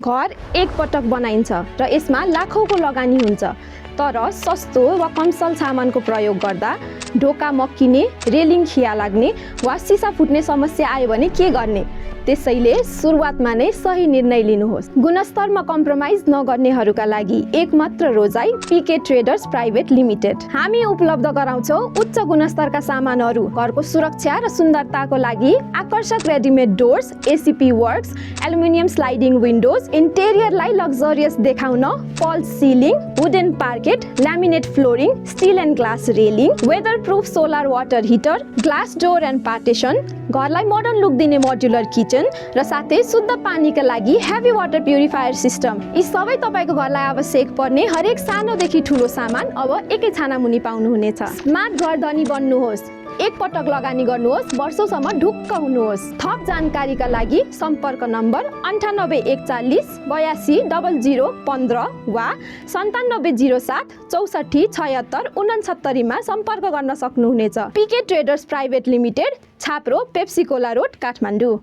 घर एक पटक बनाइन्छ र यसमा लाखौँको लगानी हुन्छ, तर सस्तो वा कमसल सामानको प्रयोग गर्दा ढोका मक्किने, रेलिङ खिया लाग्ने वा सिसा फुट्ने समस्या आयो भने के गर्ने? त्यसैले सुरुवातमा नै सही निर्णय लिनुहोस्। गुणस्तरमा कम्प्रोमाइज नगर्नेहरूका लागि एकमात्र रोजाइ पीके ट्रेडर्स प्राइभेट लिमिटेड। हामी उपलब्ध गराउँछौँ उच्च गुणस्तरका सामानहरू, घरको सुरक्षा र सुन्दरताको लागि आकर्षक readymade doors, ACP works, aluminium sliding windows, इन्टेरियरलाई लग्जरियस देखाउन false ceiling, wooden parquet, laminate flooring, steel and glass railing, weatherproof solar water heater, glass door and partition, घरलाई मोडर्न लुक दिने मोड्युलर किचन र साथै शुद्ध पानीका लागि heavy water purifier system. यी सबै तपाईको घरलाई आवश्यक पर्ने हरेक सानोदेखि ठुलो सामान अब एकै छाना मुनि पाउनुहुनेछ। स्मार्ट घर धनी बन्नुहोस्। एक पटक लगानी गर्नुहोस्, वर्षौंसम्म ढुक्क हुनुहोस्। थप जानकारीका लागि सम्पर्क नम्बर 9841 82 0015 वा 9707 64 76 69 मा सम्पर्क गर्न सक्नुहुनेछ। PK traders private limited, Chhapro, Pepsi Cola road, Kathmandu.